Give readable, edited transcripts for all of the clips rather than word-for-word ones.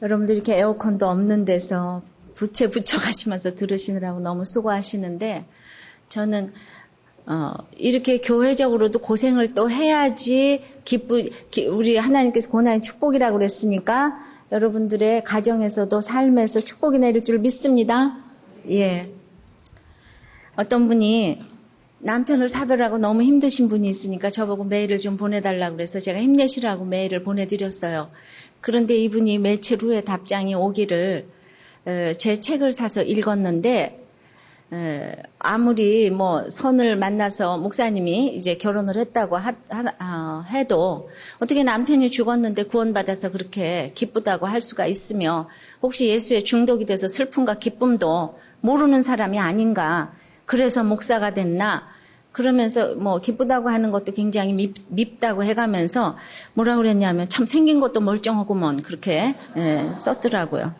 여러분들 이렇게 에어컨도 없는 데서 부채 붙여가시면서 들으시느라고 너무 수고하시는데 저는 이렇게 교회적으로도 고생을 또 해야지 우리 하나님께서 고난의 축복이라고 그랬으니까 여러분들의 가정에서도 삶에서 축복이 내릴 줄 믿습니다. 예. 어떤 분이 남편을 사별하고 너무 힘드신 분이 있으니까 저보고 메일을 좀 보내달라고 그래서 제가 힘내시라고 메일을 보내드렸어요. 그런데 이분이 며칠 후에 답장이 오기를 제 책을 사서 읽었는데 아무리 뭐 선을 만나서 목사님이 이제 결혼을 했다고 해도 어떻게 남편이 죽었는데 구원받아서 그렇게 기쁘다고 할 수가 있으며 혹시 예수에 중독이 돼서 슬픔과 기쁨도 모르는 사람이 아닌가. 그래서 목사가 됐나. 그러면서 뭐 기쁘다고 하는 것도 굉장히 밉다고 해가면서 뭐라고 그랬냐면 참 생긴 것도 멀쩡하구먼 그렇게 썼더라고요.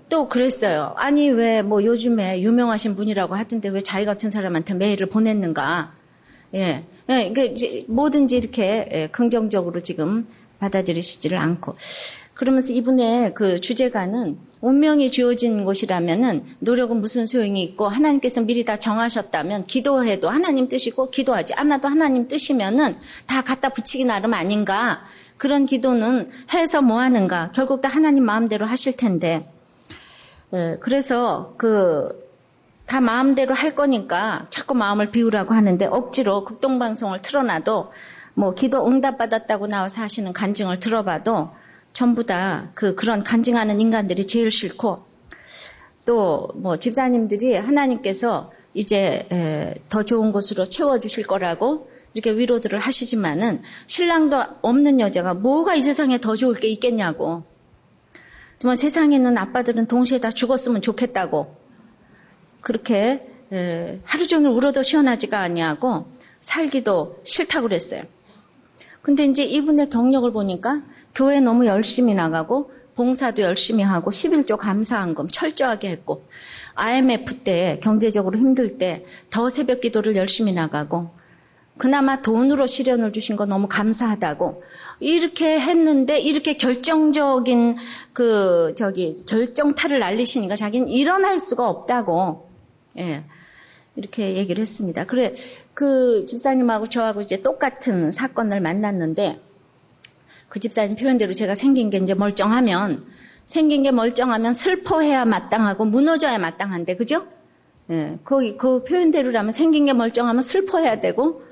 또 그랬어요. 아니 왜 뭐 요즘에 유명하신 분이라고 하던데 왜 자기 같은 사람한테 메일을 보냈는가. 예, 그러니까 뭐든지 이렇게 긍정적으로 지금 받아들이시지를 않고. 그러면서 이분의 그 주제가는 운명이 주어진 곳이라면은 노력은 무슨 소용이 있고 하나님께서 미리 다 정하셨다면 기도해도 하나님 뜻이고 기도하지 않아도 하나님 뜻이면은 다 갖다 붙이기 나름 아닌가. 그런 기도는 해서 뭐 하는가. 결국 다 하나님 마음대로 하실 텐데. 그래서 다 마음대로 할 거니까 자꾸 마음을 비우라고 하는데 억지로 극동방송을 틀어놔도 뭐 기도 응답받았다고 나와서 하시는 간증을 들어봐도 전부 다 그런 간증하는 인간들이 제일 싫고 또 뭐 집사님들이 하나님께서 이제 더 좋은 곳으로 채워주실 거라고 이렇게 위로들을 하시지만은 신랑도 없는 여자가 뭐가 이 세상에 더 좋을 게 있겠냐고. 정말 세상에 있는 아빠들은 동시에 다 죽었으면 좋겠다고 그렇게 하루 종일 울어도 시원하지가 아니하고 살기도 싫다고 그랬어요. 근데 이제 이분의 경력을 보니까 교회 너무 열심히 나가고 봉사도 열심히 하고 11조 감사한금 철저하게 했고 IMF 때 경제적으로 힘들 때 더 새벽 기도를 열심히 나가고 그나마 돈으로 시련을 주신 거 너무 감사하다고 이렇게 했는데 이렇게 결정적인 결정타를 날리시니까 자기는 일어날 수가 없다고 이렇게 얘기를 했습니다. 그래 그 집사님하고 저하고 이제 똑같은 사건을 만났는데 그 집사님 표현대로 제가 생긴 게 멀쩡하면 슬퍼해야 마땅하고 무너져야 마땅한데 그죠? 그 표현대로라면 생긴 게 멀쩡하면 슬퍼해야 되고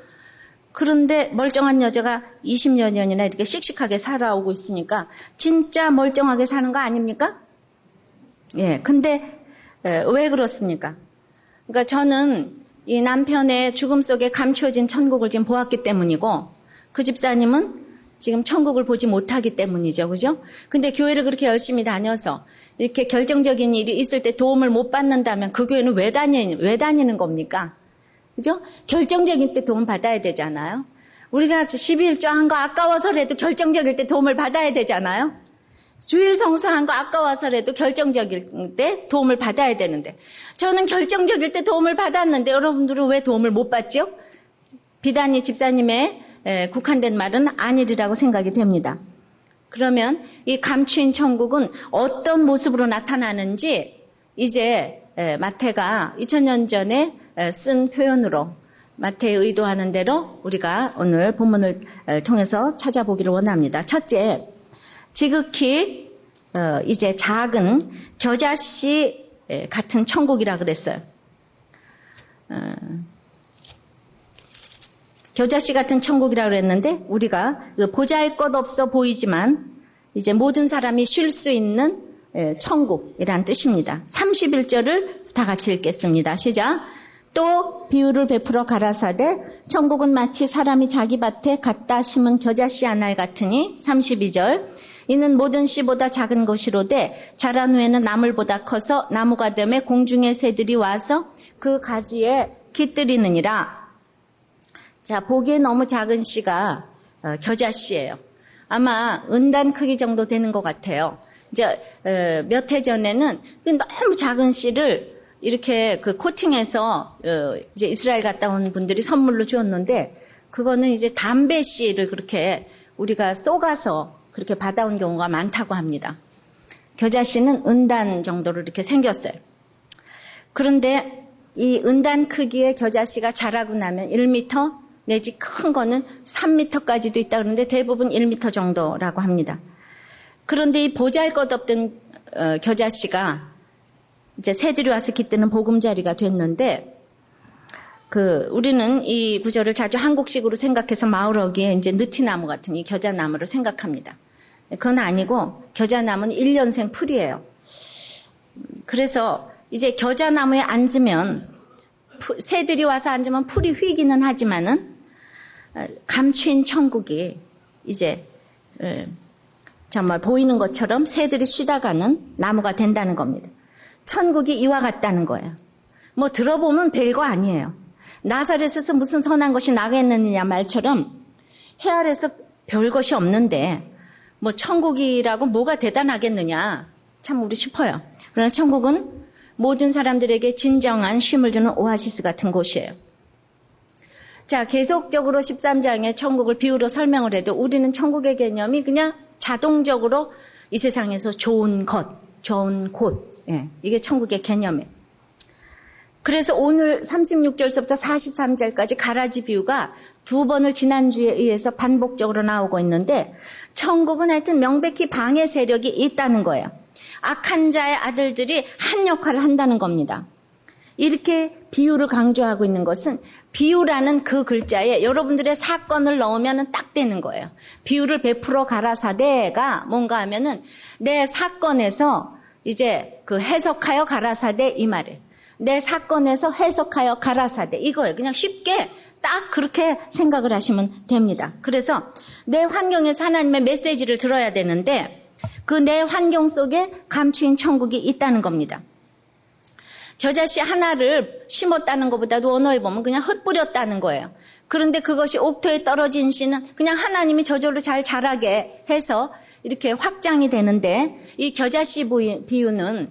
그런데 멀쩡한 여자가 20여 년이나 이렇게 씩씩하게 살아오고 있으니까 진짜 멀쩡하게 사는 거 아닙니까? 근데 왜 그렇습니까? 그러니까 저는 이 남편의 죽음 속에 감추어진 천국을 지금 보았기 때문이고 그 집사님은 지금 천국을 보지 못하기 때문이죠. 그죠? 근데 교회를 그렇게 열심히 다녀서 이렇게 결정적인 일이 있을 때 도움을 못 받는다면 그 교회는 왜 다니는 겁니까? 그죠? 결정적일 때 도움 받아야 되잖아요. 우리가 12일조 한 거 아까워서라도 결정적일 때 도움을 받아야 되잖아요. 주일 성수한 거 아까워서라도 결정적일 때 도움을 받아야 되는데 저는 결정적일 때 도움을 받았는데 여러분들은 왜 도움을 못 받죠? 비단이 집사님의 국한된 말은 아니리라고 생각이 됩니다. 그러면 이 감추인 천국은 어떤 모습으로 나타나는지 이제 마태가 2000년 전에 쓴 표현으로 마태의 의도하는 대로 우리가 오늘 본문을 통해서 찾아보기를 원합니다. 첫째, 지극히 이제 작은 겨자씨 같은 천국이라 그랬어요. 겨자씨 같은 천국이라 그랬는데 우리가 보잘것없어 보이지만 이제 모든 사람이 쉴 수 있는 천국이란 뜻입니다. 31절을 다 같이 읽겠습니다. 시작. 또 비유를 베풀어 가라사대 천국은 마치 사람이 자기 밭에 갖다 심은 겨자씨 한 알 같으니 32절 이는 모든 씨보다 작은 것이로되 자란 후에는 나물보다 커서 나무가 되매 공중의 새들이 와서 그 가지에 깃들이느니라. 자, 보기에 너무 작은 씨가 겨자씨예요. 아마 은단 크기 정도 되는 것 같아요. 이제 몇 해 전에는 너무 작은 씨를 이렇게 코팅해서 이제 이스라엘 갔다 온 분들이 선물로 주었는데 그거는 이제 담배 씨를 그렇게 우리가 쏘가서 그렇게 받아온 경우가 많다고 합니다. 겨자씨는 은단 정도로 이렇게 생겼어요. 그런데 이 은단 크기의 겨자씨가 자라고 나면 1m 내지 큰 거는 3m까지도 있다 그러는데 대부분 1m 정도라고 합니다. 그런데 이 보잘것없던 겨자씨가 이제 새들이 와서 깃드는 보금자리가 됐는데 우리는 이 구절을 자주 한국식으로 생각해서 마을어기에 이제 느티나무 같은 이 겨자나무를 생각합니다. 그건 아니고 겨자나무는 1년생 풀이에요. 그래서 이제 겨자나무에 앉으면 새들이 와서 앉으면 풀이 휘기는 하지만은 감추인 천국이 이제 정말 보이는 것처럼 새들이 쉬다가는 나무가 된다는 겁니다. 천국이 이와 같다는 거예요. 뭐 들어보면 별거 아니에요. 나사렛에서 무슨 선한 것이 나겠느냐 말처럼 해 아래서 별것이 없는데 뭐 천국이라고 뭐가 대단하겠느냐 참 우리 싶어요. 그러나 천국은 모든 사람들에게 진정한 쉼을 주는 오아시스 같은 곳이에요. 자, 계속적으로 13장에 천국을 비유로 설명을 해도 우리는 천국의 개념이 그냥 자동적으로 이 세상에서 좋은 것, 좋은 곳, 이게 천국의 개념이에요. 그래서 오늘 36절서부터 43절까지 가라지 비유가 2번을 지난주에 의해서 반복적으로 나오고 있는데 천국은 하여튼 명백히 방해 세력이 있다는 거예요. 악한 자의 아들들이 한 역할을 한다는 겁니다. 이렇게 비유를 강조하고 있는 것은 비유라는 그 글자에 여러분들의 사건을 넣으면 딱 되는 거예요. 비유를 베풀어 가라사대가 뭔가 하면은 내 사건에서 이제 해석하여 가라사대 이 말이에요. 내 사건에서 해석하여 가라사대 이거예요. 그냥 쉽게 딱 그렇게 생각을 하시면 됩니다. 그래서 내 환경에서 하나님의 메시지를 들어야 되는데 그 내 환경 속에 감추인 천국이 있다는 겁니다. 겨자씨 하나를 심었다는 것보다도 원어에 보면 그냥 흩뿌렸다는 거예요. 그런데 그것이 옥토에 떨어진 씨는 그냥 하나님이 저절로 잘 자라게 해서 이렇게 확장이 되는데 이 겨자씨 비유는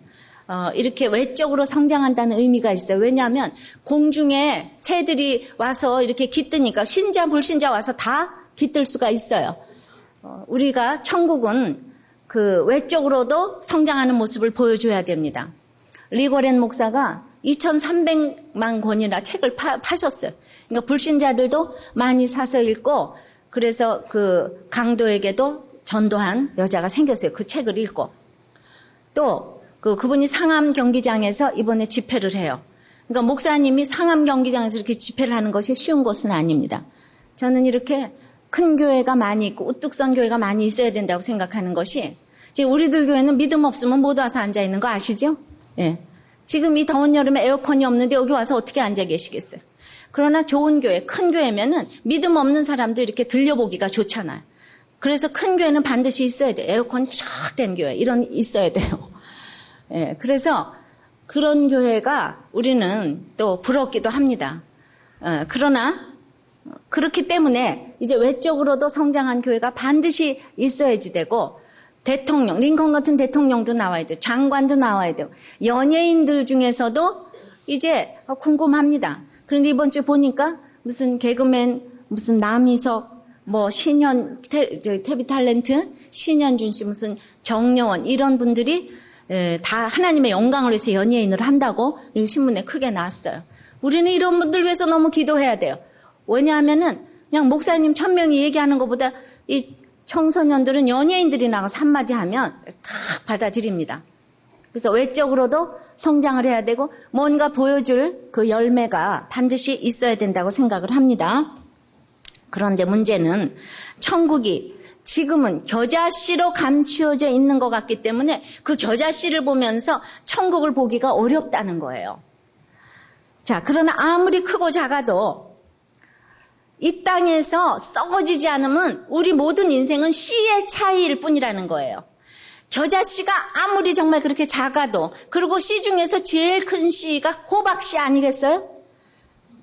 이렇게 외적으로 성장한다는 의미가 있어요. 왜냐하면 공중에 새들이 와서 이렇게 깃드니까 신자 불신자 와서 다 깃들 수가 있어요. 우리가 천국은 그 외적으로도 성장하는 모습을 보여줘야 됩니다. 리고렌 목사가 2,300만 권이나 책을 파셨어요. 그러니까 불신자들도 많이 사서 읽고 그래서 그 강도에게도 전도한 여자가 생겼어요. 그 책을 읽고. 또 그분이 상암 경기장에서 이번에 집회를 해요. 그러니까 목사님이 상암 경기장에서 이렇게 집회를 하는 것이 쉬운 것은 아닙니다. 저는 이렇게 큰 교회가 많이 있고 우뚝 선 교회가 많이 있어야 된다고 생각하는 것이 지금 우리들 교회는 믿음 없으면 못 와서 앉아 있는 거 아시죠? 예. 지금 이 더운 여름에 에어컨이 없는데 여기 와서 어떻게 앉아 계시겠어요? 그러나 좋은 교회, 큰 교회면은 믿음 없는 사람도 이렇게 들려보기가 좋잖아요. 그래서 큰 교회는 반드시 있어야 돼요. 에어컨 촥 된 교회, 이런 있어야 돼요. 예. 그래서 그런 교회가 우리는 또 부럽기도 합니다. 그러나 그렇기 때문에 이제 외적으로도 성장한 교회가 반드시 있어야지 되고 대통령, 링컨 같은 대통령도 나와야 돼요. 장관도 나와야 돼요. 연예인들 중에서도 이제 궁금합니다. 그런데 이번 주 보니까 무슨 개그맨, 무슨 남희석, 뭐 TV 탤런트, 신현준 씨, 무슨 정여원 이런 분들이 다 하나님의 영광을 위해서 연예인을 한다고 신문에 크게 나왔어요. 우리는 이런 분들 위해서 너무 기도해야 돼요. 왜냐하면은 그냥 목사님 1000명이 얘기하는 것보다 이 청소년들은 연예인들이 나가서 한마디 하면 다 받아들입니다. 그래서 외적으로도 성장을 해야 되고 뭔가 보여줄 그 열매가 반드시 있어야 된다고 생각을 합니다. 그런데 문제는 천국이 지금은 겨자씨로 감추어져 있는 것 같기 때문에 그 겨자씨를 보면서 천국을 보기가 어렵다는 거예요. 자, 그러나 아무리 크고 작아도 이 땅에서 썩어지지 않으면 우리 모든 인생은 씨의 차이일 뿐이라는 거예요. 겨자씨가 아무리 정말 그렇게 작아도, 그리고 씨 중에서 제일 큰 씨가 호박씨 아니겠어요?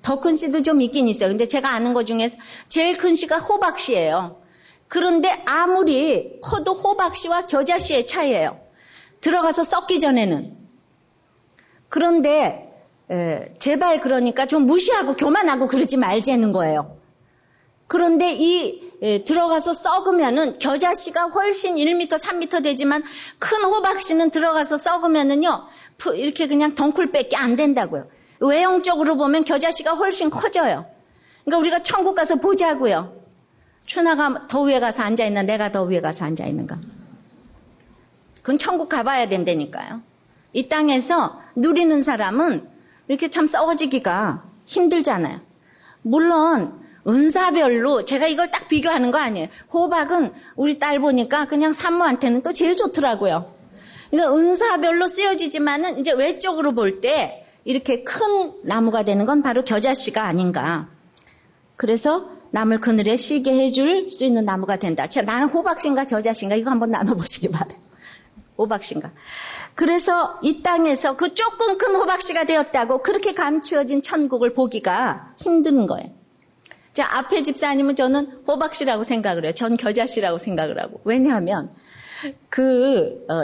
더 큰 씨도 좀 있긴 있어요. 근데 제가 아는 것 중에서 제일 큰 씨가 호박씨예요. 그런데 아무리 커도 호박씨와 겨자씨의 차이예요. 들어가서 썩기 전에는. 그런데 제발 그러니까 좀 무시하고 교만하고 그러지 말자는 거예요. 그런데 들어가서 썩으면은 겨자씨가 훨씬 1m, 3m 되지만 큰 호박씨는 들어가서 썩으면은요, 이렇게 그냥 덩굴밖에 안 된다고요. 외형적으로 보면 겨자씨가 훨씬 커져요. 그러니까 우리가 천국 가서 보자고요. 춘하가 더 위에 가서 앉아있나, 내가 더 위에 가서 앉아있는가. 그건 천국 가봐야 된다니까요. 이 땅에서 누리는 사람은 이렇게 참 썩어지기가 힘들잖아요. 물론 은사별로 제가 이걸 딱 비교하는 거 아니에요. 호박은 우리 딸 보니까 그냥 산모한테는 또 제일 좋더라고요. 그러니까 은사별로 쓰여지지만은 이제 외적으로 볼 때 이렇게 큰 나무가 되는 건 바로 겨자씨가 아닌가. 그래서 남을 그늘에 쉬게 해줄 수 있는 나무가 된다. 나는 호박씨인가 겨자씨인가 이거 한번 나눠보시기 바래요. 호박씨인가. 그래서 이 땅에서 그 조금 큰 호박씨가 되었다고 그렇게 감추어진 천국을 보기가 힘든 거예요. 자, 앞에 집사님은 저는 호박씨라고 생각을 해요. 전 겨자씨라고 생각을 하고. 왜냐하면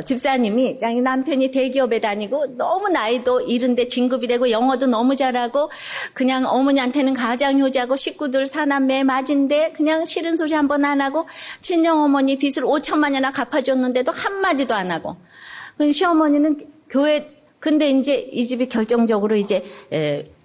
집사님이 자기 남편이 대기업에 다니고 너무 나이도 이른데 진급이 되고 영어도 너무 잘하고 그냥 어머니한테는 가장효자고 식구들 사남매 맞은데 그냥 싫은 소리 한 번 안 하고 친정어머니 빚을 5천만 원이나 갚아줬는데도 한마디도 안 하고 시어머니는 교회 근데 이제 이 집이 결정적으로 이제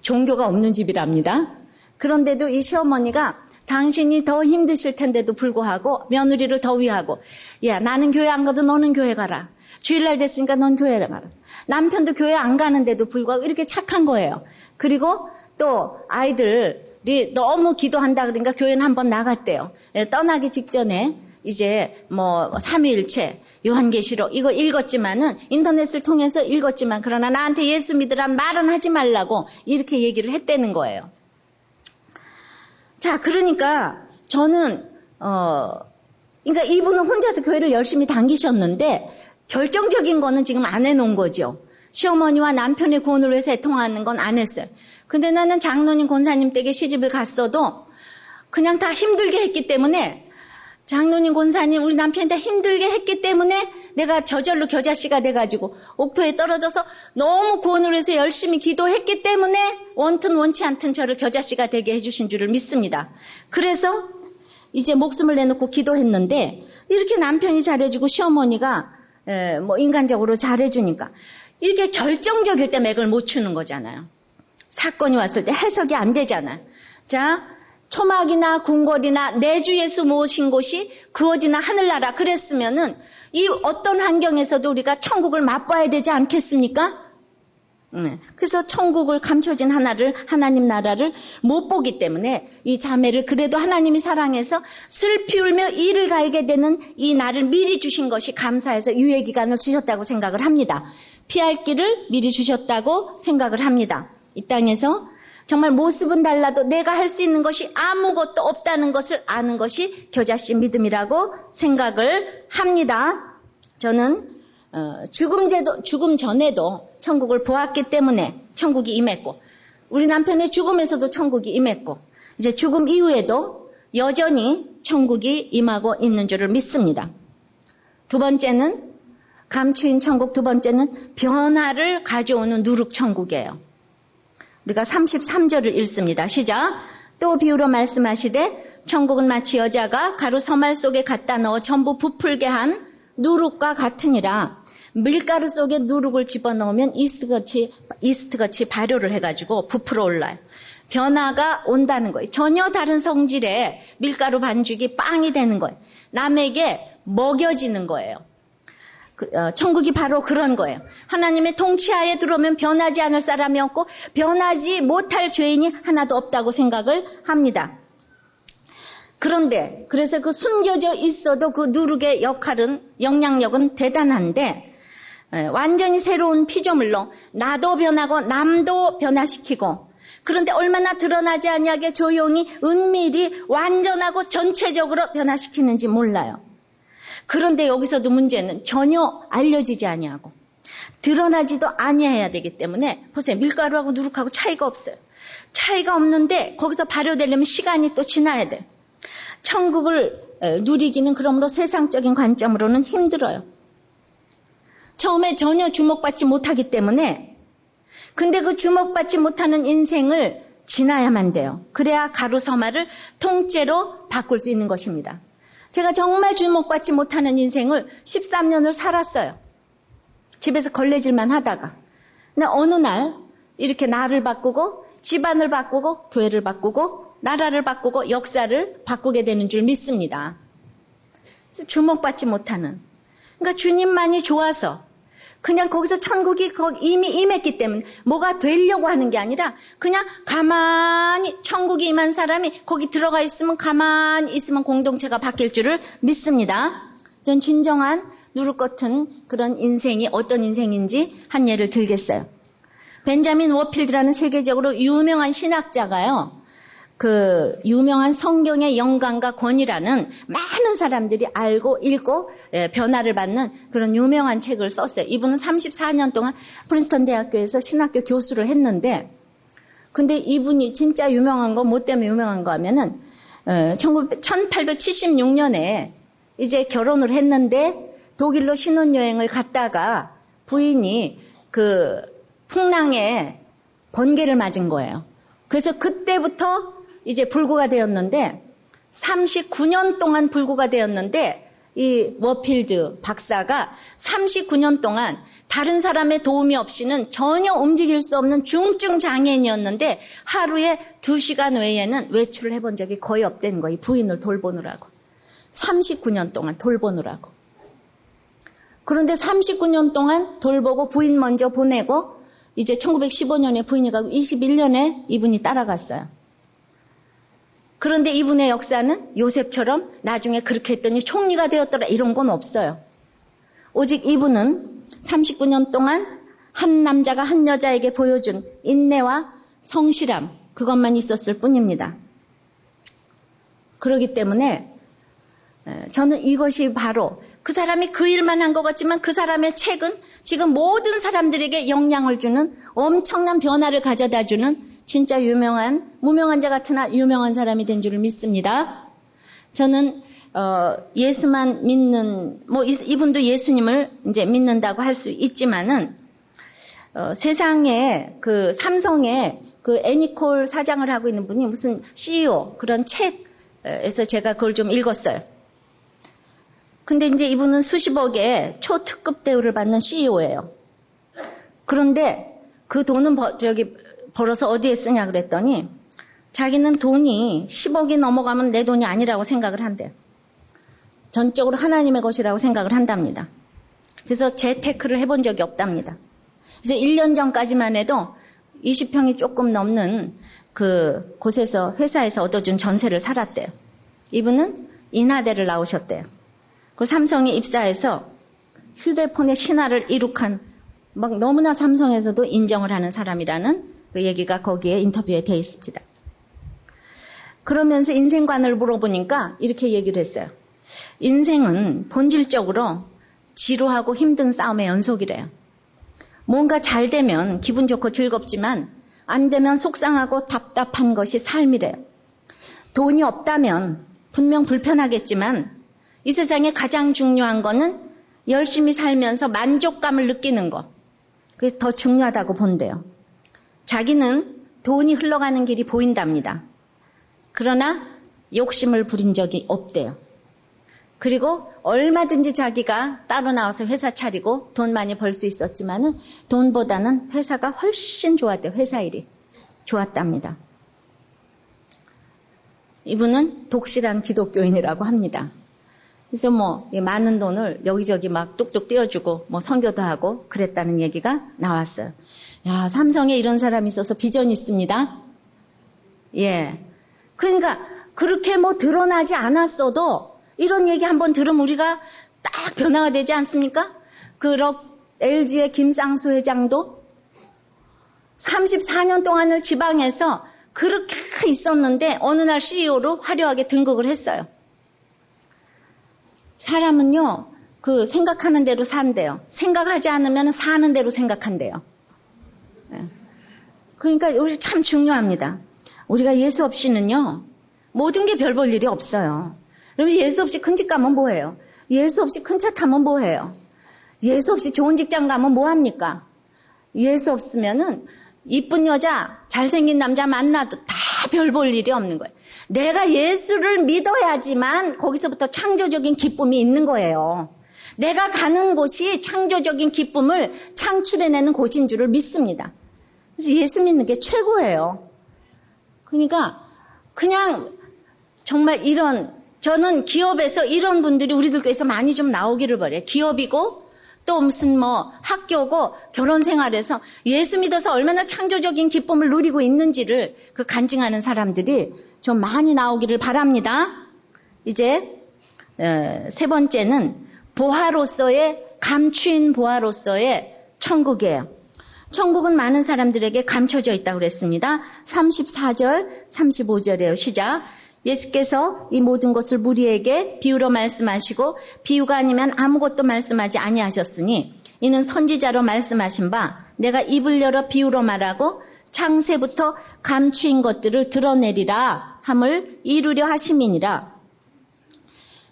종교가 없는 집이랍니다. 그런데도 이 시어머니가 당신이 더 힘드실 텐데도 불구하고 며느리를 더 위하고 야 나는 교회 안 가도 너는 교회 가라. 주일날 됐으니까 넌 교회를 가라. 남편도 교회 안 가는데도 불구하고 이렇게 착한 거예요. 그리고 또 아이들이 너무 기도한다 그러니까 교회는 한번 나갔대요. 떠나기 직전에 이제 뭐 삼위일체 요한계시록 이거 읽었지만은 인터넷을 통해서 읽었지만 그러나 나한테 예수 믿으란 말은 하지 말라고 이렇게 얘기를 했다는 거예요. 자, 그러니까 저는 그러니까 이분은 혼자서 교회를 열심히 다니셨는데 결정적인 거는 지금 안 해놓은 거죠. 시어머니와 남편의 구원을 위해서 애통하는 건 안 했어요. 근데 나는 장로님 권사님 댁에 시집을 갔어도 그냥 다 힘들게 했기 때문에 장로님 권사님 우리 남편이 다 힘들게 했기 때문에 내가 저절로 겨자씨가 돼가지고 옥토에 떨어져서 너무 구원을 위해서 열심히 기도했기 때문에 원튼 원치 않든 저를 겨자씨가 되게 해주신 줄을 믿습니다. 그래서 이제 목숨을 내놓고 기도했는데 이렇게 남편이 잘해주고 시어머니가 뭐 인간적으로 잘해주니까 이렇게 결정적일 때 맥을 못 추는 거잖아요. 사건이 왔을 때 해석이 안 되잖아요. 자, 초막이나 궁궐이나 내 주 예수 모신 곳이 그 어디나 하늘나라 그랬으면은 이 어떤 환경에서도 우리가 천국을 맛봐야 되지 않겠습니까? 그래서 천국을 감춰진 하나님 나라를 못 보기 때문에 이 자매를 그래도 하나님이 사랑해서 슬피 울며 이를 갈게 되는 이 날을 미리 주신 것이 감사해서 유예기간을 주셨다고 생각을 합니다. 피할 길을 미리 주셨다고 생각을 합니다. 이 땅에서 정말 모습은 달라도 내가 할 수 있는 것이 아무것도 없다는 것을 아는 것이 겨자씨 믿음이라고 생각을 합니다. 저는 죽음 전에도 천국을 보았기 때문에 천국이 임했고 우리 남편의 죽음에서도 천국이 임했고 이제 죽음 이후에도 여전히 천국이 임하고 있는 줄을 믿습니다. 두 번째는 감추인 천국, 두 번째는 변화를 가져오는 누룩천국이에요. 우리가 33절을 읽습니다. 시작. 또 비유로 말씀하시되 천국은 마치 여자가 가루 서말 속에 갖다 넣어 전부 부풀게 한 누룩과 같으니라. 밀가루 속에 누룩을 집어넣으면 이스트같이 발효를 해가지고 부풀어 올라요. 변화가 온다는 거예요. 전혀 다른 성질의 밀가루 반죽이 빵이 되는 거예요. 남에게 먹여지는 거예요. 천국이 바로 그런 거예요. 하나님의 통치하에 들어오면 변하지 않을 사람이 없고 변하지 못할 죄인이 하나도 없다고 생각을 합니다. 그런데 그래서 그 숨겨져 있어도 그 누룩의 역할은 영향력은 대단한데 완전히 새로운 피조물로 나도 변하고 남도 변화시키고 그런데 얼마나 드러나지 아니하게 조용히 은밀히 완전하고 전체적으로 변화시키는지 몰라요. 그런데 여기서도 문제는 전혀 알려지지 아니하고 드러나지도 아니해야 되기 때문에 보세요. 밀가루하고 누룩하고 차이가 없어요. 차이가 없는데 거기서 발효되려면 시간이 또 지나야 돼요. 천국을 누리기는 그러므로 세상적인 관점으로는 힘들어요. 처음에 전혀 주목받지 못하기 때문에 근데 그 주목받지 못하는 인생을 지나야만 돼요. 그래야 가루서마를 통째로 바꿀 수 있는 것입니다. 제가 정말 주목받지 못하는 인생을 13년을 살았어요. 집에서 걸레질만 하다가. 근데 어느 날 이렇게 나를 바꾸고 집안을 바꾸고 교회를 바꾸고 나라를 바꾸고 역사를 바꾸게 되는 줄 믿습니다. 그래서 주목받지 못하는. 그러니까 주님만이 좋아서 그냥 거기서 천국이 이미 임했기 때문에 뭐가 되려고 하는 게 아니라 그냥 가만히 천국이 임한 사람이 거기 들어가 있으면 가만히 있으면 공동체가 바뀔 줄을 믿습니다. 전 진정한 누룩 같은 그런 인생이 어떤 인생인지 한 예를 들겠어요. 벤자민 워필드라는 세계적으로 유명한 신학자가요. 그 유명한 성경의 영광과 권위라는 많은 사람들이 알고 읽고 변화를 받는 그런 유명한 책을 썼어요. 이분은 34년 동안 프린스턴 대학교에서 신학교 교수를 했는데 근데 이분이 진짜 유명한 거 뭐 때문에 유명한가 하면은 1876년에 이제 결혼을 했는데 독일로 신혼여행을 갔다가 부인이 그 풍랑에 번개를 맞은 거예요. 그래서 그때부터 이제 불구가 되었는데 39년 동안 불구가 되었는데 이 워필드 박사가 39년 동안 다른 사람의 도움이 없이는 전혀 움직일 수 없는 중증 장애인이었는데 하루에 2시간 외에는 외출을 해본 적이 거의 없다는 거예요. 부인을 돌보느라고. 39년 동안 돌보느라고. 그런데 39년 동안 돌보고 부인 먼저 보내고 이제 1915년에 부인이 가고 21년에 이분이 따라갔어요. 그런데 이분의 역사는 요셉처럼 나중에 그렇게 했더니 총리가 되었더라 이런 건 없어요. 오직 이분은 39년 동안 한 남자가 한 여자에게 보여준 인내와 성실함 그것만 있었을 뿐입니다. 그렇기 때문에 저는 이것이 바로 그 사람이 그 일만 한 것 같지만 그 사람의 책은 지금 모든 사람들에게 영향을 주는 엄청난 변화를 가져다 주는 진짜 유명한 무명한 자 같으나 유명한 사람이 된 줄을 믿습니다. 저는 예수만 믿는 이분도 예수님을 이제 믿는다고 할 수 있지만은 세상에 그 삼성의 그 애니콜 사장을 하고 있는 분이 무슨 CEO 그런 책에서 제가 그걸 좀 읽었어요. 근데 이제 이분은 수십억의 초특급 대우를 받는 CEO예요. 그런데 그 돈은 벌어서 어디에 쓰냐 그랬더니 자기는 돈이 10억이 넘어가면 내 돈이 아니라고 생각을 한대요. 전적으로 하나님의 것이라고 생각을 한답니다. 그래서 재테크를 해본 적이 없답니다. 그래서 1년 전까지만 해도 20평이 조금 넘는 그 곳에서 회사에서 얻어준 전세를 살았대요. 이분은 인하대를 나오셨대요. 그 삼성에 입사해서 휴대폰의 신화를 이룩한 막 너무나 삼성에서도 인정을 하는 사람이라는 그 얘기가 거기에 인터뷰에 되어 있습니다. 그러면서 인생관을 물어보니까 이렇게 얘기를 했어요. 인생은 본질적으로 지루하고 힘든 싸움의 연속이래요. 뭔가 잘 되면 기분 좋고 즐겁지만 안 되면 속상하고 답답한 것이 삶이래요. 돈이 없다면 분명 불편하겠지만 이 세상에 가장 중요한 거는 열심히 살면서 만족감을 느끼는 것. 그게 더 중요하다고 본대요. 자기는 돈이 흘러가는 길이 보인답니다. 그러나 욕심을 부린 적이 없대요. 그리고 얼마든지 자기가 따로 나와서 회사 차리고 돈 많이 벌 수 있었지만은 돈보다는 회사가 훨씬 좋았대요. 회사 일이 좋았답니다. 이분은 독실한 기독교인이라고 합니다. 그래서 많은 돈을 여기저기 막 뚝뚝 띄워주고 선교도 하고 그랬다는 얘기가 나왔어요. 야, 삼성에 이런 사람이 있어서 비전이 있습니다. 예. 그러니까 그렇게 드러나지 않았어도 이런 얘기 한번 들으면 우리가 딱 변화가 되지 않습니까? LG의 김상수 회장도 34년 동안을 지방에서 그렇게 있었는데 어느 날 CEO로 화려하게 등극을 했어요. 사람은요, 생각하는 대로 산대요. 생각하지 않으면 사는 대로 생각한대요. 그러니까 우리 참 중요합니다. 우리가 예수 없이는요, 모든 게 별 볼 일이 없어요. 그럼 예수 없이 큰 집 가면 뭐해요? 예수 없이 큰 차 타면 뭐해요? 예수 없이 좋은 직장 가면 뭐합니까? 예수 없으면은 이쁜 여자, 잘생긴 남자 만나도 다 별 볼 일이 없는 거예요. 내가 예수를 믿어야지만 거기서부터 창조적인 기쁨이 있는 거예요. 내가 가는 곳이 창조적인 기쁨을 창출해내는 곳인 줄을 믿습니다. 그래서 예수 믿는 게 최고예요. 그러니까 그냥 정말 저는 기업에서 이런 분들이 우리들 교회에서 많이 좀 나오기를 바래요. 기업이고 또 무슨 학교고 결혼 생활에서 예수 믿어서 얼마나 창조적인 기쁨을 누리고 있는지를 그 간증하는 사람들이 좀 많이 나오기를 바랍니다. 이제 세 번째는 보화로서의 감추인 보화로서의 천국이에요. 천국은 많은 사람들에게 감춰져 있다고 그랬습니다. 34절, 35절이에요. 시작. 예수께서 이 모든 것을 무리에게 비유로 말씀하시고 비유가 아니면 아무것도 말씀하지 아니하셨으니 이는 선지자로 말씀하신 바 내가 입을 열어 비유로 말하고 창세부터 감추인 것들을 드러내리라 함을 이루려 하심이니라.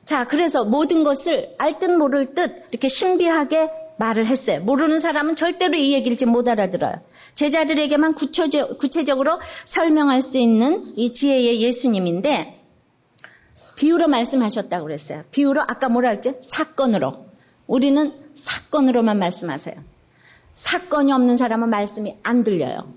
자, 그래서 모든 것을 알 듯 모를 듯 이렇게 신비하게 말을 했어요. 모르는 사람은 절대로 이 얘기를 못 알아들어요. 제자들에게만 구체적으로 설명할 수 있는 이 지혜의 예수님인데 비유로 말씀하셨다고 그랬어요. 비유로 아까 뭐라 했지? 사건으로. 우리는 사건으로만 말씀하세요. 사건이 없는 사람은 말씀이 안 들려요.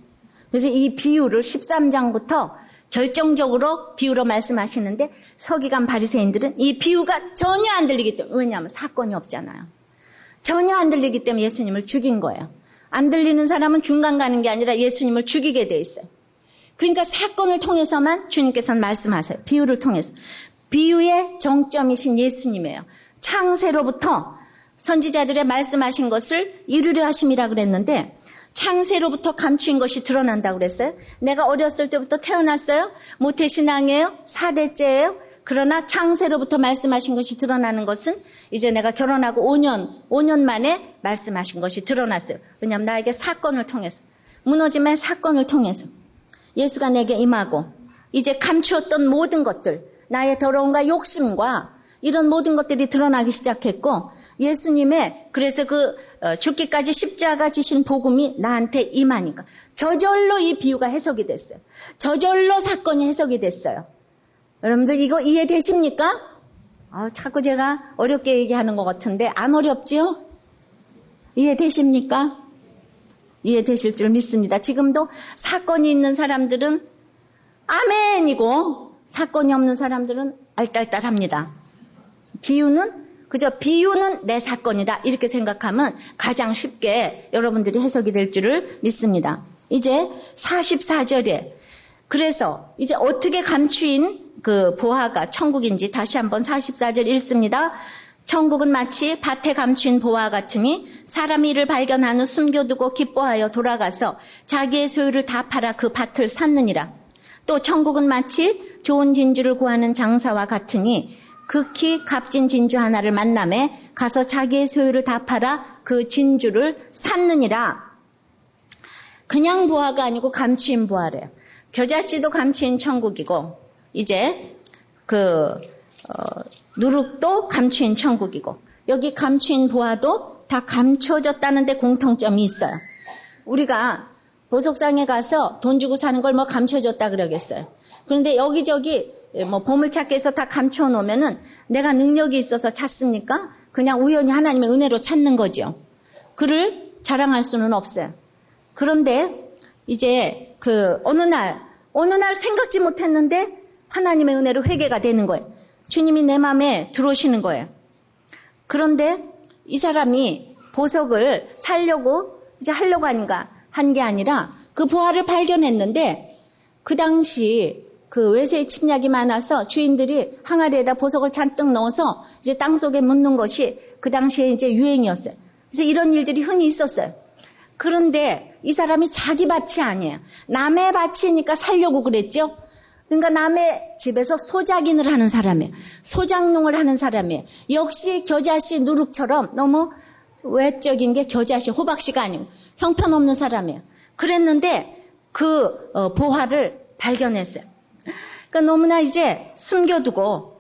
그래서 이 비유를 13장부터 결정적으로 비유로 말씀하시는데 서기관 바리새인들은 이 비유가 전혀 안 들리기 때문에 왜냐하면 사건이 없잖아요. 전혀 안 들리기 때문에 예수님을 죽인 거예요. 안 들리는 사람은 중간 가는 게 아니라 예수님을 죽이게 돼 있어요. 그러니까 사건을 통해서만 주님께서는 말씀하세요. 비유를 통해서. 비유의 정점이신 예수님이에요. 창세로부터 선지자들의 말씀하신 것을 이루려 하심이라 그랬는데 창세로부터 감추인 것이 드러난다고 그랬어요. 내가 어렸을 때부터 태어났어요. 모태신앙이에요. 4대째예요. 그러나 창세로부터 말씀하신 것이 드러나는 것은 이제 내가 결혼하고 5년 만에 말씀하신 것이 드러났어요. 왜냐하면 나에게 사건을 통해서, 무너짐의 사건을 통해서 예수가 내게 임하고 이제 감추었던 모든 것들, 나의 더러움과 욕심과 이런 모든 것들이 드러나기 시작했고 예수님의 그래서 죽기까지 십자가 지신 복음이 나한테 임하니까 저절로 이 비유가 해석이 됐어요. 저절로 사건이 해석이 됐어요. 여러분들 이거 이해되십니까? 자꾸 제가 어렵게 얘기하는 것 같은데 안 어렵지요? 이해되십니까? 이해되실 줄 믿습니다. 지금도 사건이 있는 사람들은 아멘이고 사건이 없는 사람들은 알딸딸합니다. 비유는 내 사건이다 이렇게 생각하면 가장 쉽게 여러분들이 해석이 될 줄을 믿습니다. 이제 44절에 그래서 이제 어떻게 감추인 그 보화가 천국인지 다시 한번 44절 읽습니다. 천국은 마치 밭에 감추인 보화 같으니 사람이 이를 발견한 후 숨겨두고 기뻐하여 돌아가서 자기의 소유를 다 팔아 그 밭을 샀느니라. 또 천국은 마치 좋은 진주를 구하는 장사와 같으니 극히 값진 진주 하나를 만남에 가서 자기의 소유를 다 팔아 그 진주를 샀느니라. 그냥 보화가 아니고 감추인 보화래요. 겨자씨도 감추인 천국이고 이제 누룩도 감추인 천국이고 여기 감추인 보화도 다 감춰졌다는 데 공통점이 있어요. 우리가 보석상에 가서 돈 주고 사는 걸 감춰졌다 그러겠어요. 그런데 여기저기 보물찾기에서 다 감춰 놓으면은 내가 능력이 있어서 찾습니까? 그냥 우연히 하나님의 은혜로 찾는 거죠. 그를 자랑할 수는 없어요. 그런데 이제 어느 날 생각지 못했는데 하나님의 은혜로 회개가 되는 거예요. 주님이 내 마음에 들어오시는 거예요. 그런데 이 사람이 보석을 살려고 이제 하려고 한 게 아니라 그 보화를 발견했는데 그 당시 외세의 침략이 많아서 주인들이 항아리에다 보석을 잔뜩 넣어서 이제 땅속에 묻는 것이 그 당시에 이제 유행이었어요. 그래서 이런 일들이 흔히 있었어요. 그런데 이 사람이 자기 밭이 아니에요. 남의 밭이니까 살려고 그랬죠. 그러니까 남의 집에서 소작인을 하는 사람이에요. 소작농을 하는 사람이에요. 역시 겨자씨 누룩처럼 너무 외적인 게 겨자씨 호박씨가 아니고 형편없는 사람이에요. 그랬는데 보화를 발견했어요. 그러니까 너무나 이제 숨겨둬야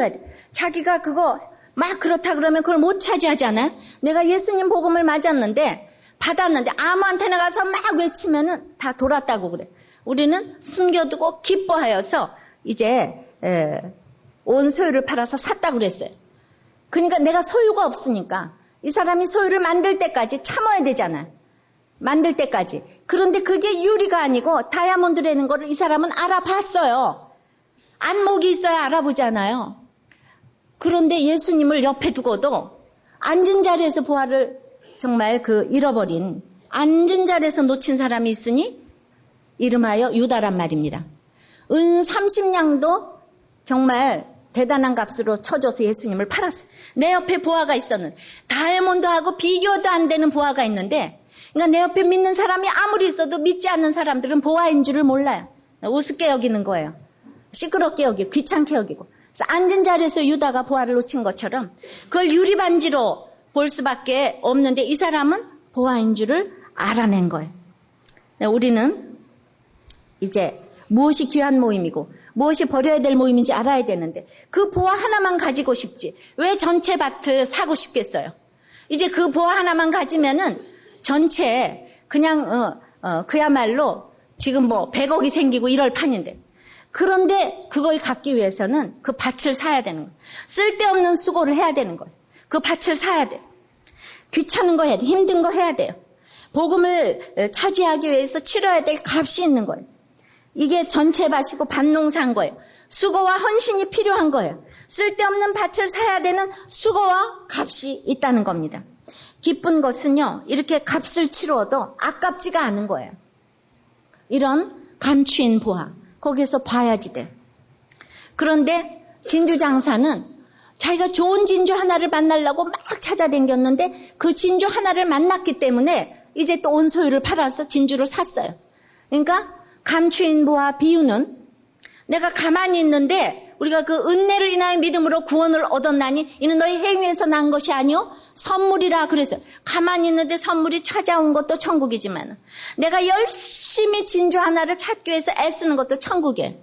돼. 자기가 그거 막 그렇다 그러면 그걸 못 차지하잖아요. 내가 예수님 복음을 맞았는데 받았는데 아무한테나 가서 막 외치면은 다 돌았다고 그래. 우리는 숨겨두고 기뻐하여서 이제 온 소유를 팔아서 샀다고 그랬어요. 그러니까 내가 소유가 없으니까 이 사람이 소유를 만들 때까지 참아야 되잖아요. 만들 때까지. 그런데 그게 유리가 아니고 다이아몬드라는 거를 이 사람은 알아봤어요. 안목이 있어야 알아보잖아요. 그런데 예수님을 옆에 두고도 앉은 자리에서 보화를 정말 잃어버린, 앉은 자리에서 놓친 사람이 있으니 이름하여 유다란 말입니다. 은 30냥도 정말 대단한 값으로 쳐줘서 예수님을 팔았어요. 내 옆에 보화가 있었는데, 다이아몬드하고 비교도 안 되는 보화가 있는데, 그러니까 내 옆에 믿는 사람이 아무리 있어도 믿지 않는 사람들은 보화인 줄을 몰라요. 우습게 여기는 거예요. 시끄럽게 여기고 귀찮게 여기고. 그래서 앉은 자리에서 유다가 보화를 놓친 것처럼 그걸 유리반지로 볼 수밖에 없는데 이 사람은 보화인 줄을 알아낸 거예요. 우리는 이제 무엇이 귀한 모임이고 무엇이 버려야 될 모임인지 알아야 되는데 그 보화 하나만 가지고 싶지 왜 전체 밭을 사고 싶겠어요? 이제 그 보화 하나만 가지면은 전체 그냥 그야말로 지금 100억이 생기고 이럴 판인데 그런데 그걸 갖기 위해서는 그 밭을 사야 되는 거예요. 쓸데없는 수고를 해야 되는 거예요. 그 밭을 사야 돼요. 귀찮은 거 해야 돼. 힘든 거 해야 돼요. 복음을 차지하기 위해서 치러야 될 값이 있는 거예요. 이게 전체 밭이고 밭농사인 거예요. 수고와 헌신이 필요한 거예요. 쓸데없는 밭을 사야 되는 수고와 값이 있다는 겁니다. 기쁜 것은요. 이렇게 값을 치루어도 아깝지가 않은 거예요. 이런 감추인 보화. 거기서 봐야지 돼. 그런데 진주장사는 자기가 좋은 진주 하나를 만나려고 막 찾아다녔는데 그 진주 하나를 만났기 때문에 이제 또 온 소유를 팔아서 진주를 샀어요. 그러니까 감추인 보화 비유는 내가 가만히 있는데 우리가 그 은혜를 인하여 믿음으로 구원을 얻었나니 이는 너희 행위에서 난 것이 아니요 선물이라 그래서 가만히 있는데 선물이 찾아온 것도 천국이지만 내가 열심히 진주 하나를 찾기 위해서 애쓰는 것도 천국이에요.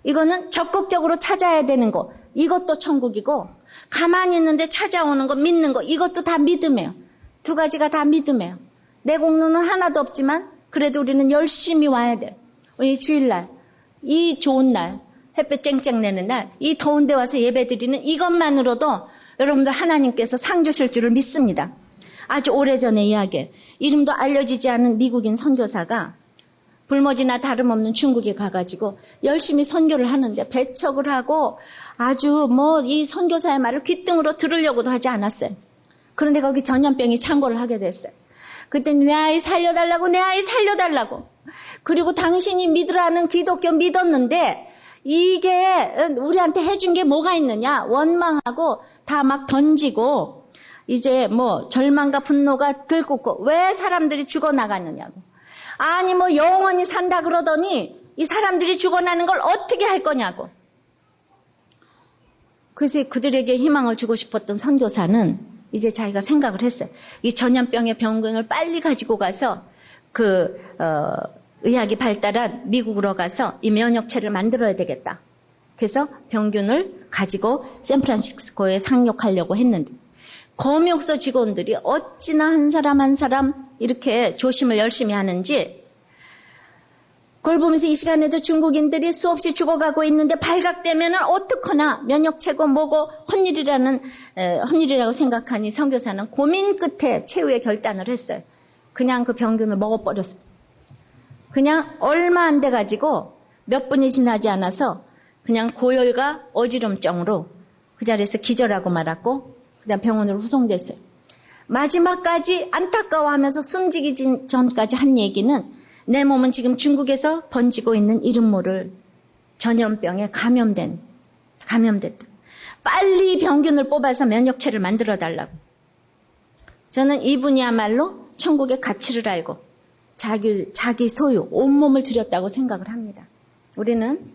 이거는 적극적으로 찾아야 되는 거 이것도 천국이고 가만히 있는데 찾아오는 거 믿는 거 이것도 다 믿음이에요. 두 가지가 다 믿음이에요. 내 공로는 하나도 없지만 그래도 우리는 열심히 와야 돼요. 이 주일날 이 좋은 날 햇볕 쨍쨍 내는 날, 이 더운 데 와서 예배드리는 이것만으로도 여러분들 하나님께서 상 주실 줄을 믿습니다. 아주 오래전의 이야기. 이름도 알려지지 않은 미국인 선교사가 불모지나 다름없는 중국에 가가지고 열심히 선교를 하는데 배척을 하고 아주 이 선교사의 말을 귓등으로 들으려고도 하지 않았어요. 그런데 거기 전염병이 창궐을 하게 됐어요. 그랬더니 내 아이 살려달라고 내 아이 살려달라고. 그리고 당신이 믿으라는 기독교 믿었는데 이게 우리한테 해준 게 뭐가 있느냐? 원망하고 다 막 던지고 이제 절망과 분노가 들끓고 왜 사람들이 죽어나갔느냐고. 아니 영원히 산다 그러더니 이 사람들이 죽어나는 걸 어떻게 할 거냐고. 그래서 그들에게 희망을 주고 싶었던 선교사는 이제 자기가 생각을 했어요. 이 전염병의 병균을 빨리 가지고 가서 의학이 발달한 미국으로 가서 이 면역체를 만들어야 되겠다. 그래서 병균을 가지고 샌프란시스코에 상륙하려고 했는데 검역소 직원들이 어찌나 한 사람 한 사람 이렇게 조심을 열심히 하는지 그걸 보면서 이 시간에도 중국인들이 수없이 죽어가고 있는데 발각되면 어떡하나 면역체고 뭐고 헛일이라고 생각하니 선교사는 고민 끝에 최후의 결단을 했어요. 그냥 그 병균을 먹어버렸어요. 그냥 얼마 안 돼가지고 몇 분이 지나지 않아서 그냥 고열과 어지럼증으로 그 자리에서 기절하고 말았고 그다음 병원으로 후송됐어요. 마지막까지 안타까워하면서 숨지기 전까지 한 얘기는 내 몸은 지금 중국에서 번지고 있는 이름 모를 전염병에 감염됐다. 빨리 병균을 뽑아서 면역체를 만들어 달라고. 저는 이분이야말로 천국의 가치를 알고 자기 소유, 온몸을 들였다고 생각을 합니다. 우리는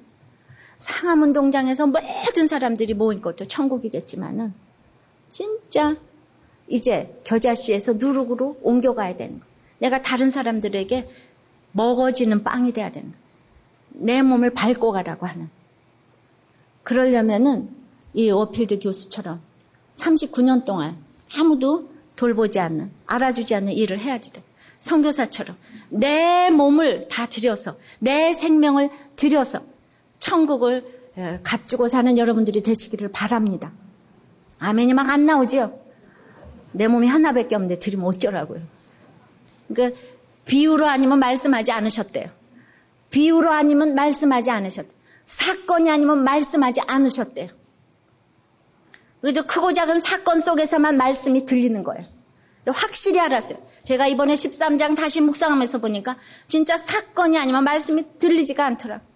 상암운동장에서 모든 사람들이 모인 것도 천국이겠지만은 진짜 이제 겨자씨에서 누룩으로 옮겨가야 되는 거예요. 내가 다른 사람들에게 먹어지는 빵이 돼야 되는 거예요. 내 몸을 밟고 가라고 하는. 그러려면은 이 워필드 교수처럼 39년 동안 아무도 돌보지 않는, 알아주지 않는 일을 해야지 돼. 선교사처럼 내 몸을 다 들여서 내 생명을 들여서 천국을 값주고 사는 여러분들이 되시기를 바랍니다. 아멘이 막 안 나오죠? 내 몸이 하나밖에 없는데 드리면 어쩌라고요. 그러니까 비유로 아니면 말씀하지 않으셨대요. 비유로 아니면 말씀하지 않으셨대요. 사건이 아니면 말씀하지 않으셨대요. 그저 크고 작은 사건 속에서만 말씀이 들리는 거예요. 확실히 알았어요. 제가 이번에 13장 다시 묵상하면서 보니까 진짜 사건이 아니면 말씀이 들리지가 않더라고요.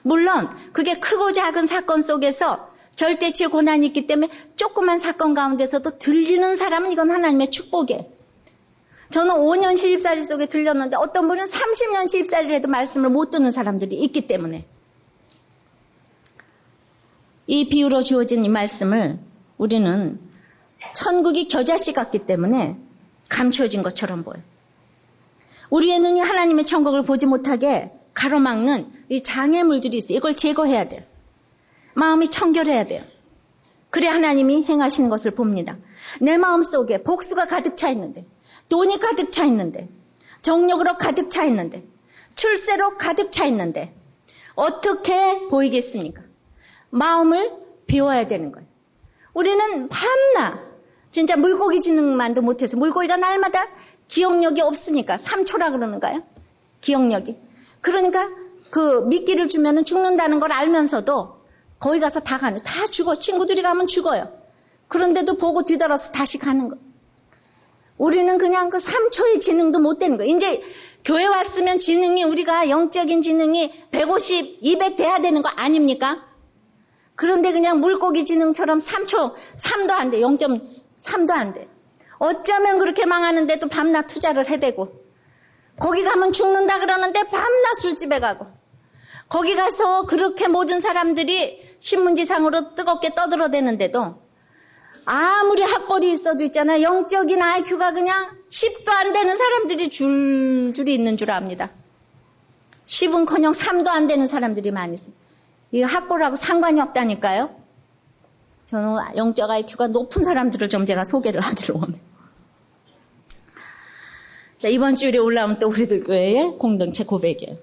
물론 그게 크고 작은 사건 속에서 절대치의 고난이 있기 때문에 조그만 사건 가운데서도 들리는 사람은 이건 하나님의 축복이에요. 저는 5년 시집살이 속에 들렸는데 어떤 분은 30년 시집살이를 해도 말씀을 못 듣는 사람들이 있기 때문에 이 비유로 주어진 이 말씀을 우리는 천국이 겨자씨 같기 때문에 감춰진 것처럼 보여요. 우리의 눈이 하나님의 천국을 보지 못하게 가로막는 이 장애물들이 있어요. 이걸 제거해야 돼요. 마음이 청결해야 돼요. 그래 하나님이 행하시는 것을 봅니다. 내 마음속에 복수가 가득 차 있는데, 돈이 가득 차 있는데, 정욕으로 가득 차 있는데, 출세로 가득 차 있는데 어떻게 보이겠습니까? 마음을 비워야 되는 거예요. 우리는 밤낮 진짜 물고기 지능만도 못해서 물고기가 날마다 기억력이 없으니까 3초라 그러는가요? 기억력이. 그러니까 그 미끼를 주면은 죽는다는 걸 알면서도 거기 가서 다 죽어. 친구들이 가면 죽어요. 그런데도 보고 뒤돌아서 다시 가는 거. 우리는 그냥 그 3초의 지능도 못 되는 거예요. 이제 교회 왔으면 지능이 우리가 영적인 지능이 150, 200 돼야 되는 거 아닙니까? 그런데 그냥 물고기 지능처럼 3초, 3도 안 돼. 0.3도 안 돼. 어쩌면 그렇게 망하는데도 밤낮 투자를 해대고 거기 가면 죽는다 그러는데 밤낮 술집에 가고 거기 가서 그렇게 모든 사람들이 신문지상으로 뜨겁게 떠들어대는데도 아무리 학벌이 있어도 있잖아요. 영적인 IQ가 그냥 10도 안 되는 사람들이 줄줄이 있는 줄 압니다. 10은커녕 3도 안 되는 사람들이 많이 있어요. 이거 학벌하고 상관이 없다니까요. 저는 영적 IQ가 높은 사람들을 좀 제가 소개를 하기를 원해요. 자, 이번 주일에 올라오면 또 우리들 교회의 공동체 고백이에요.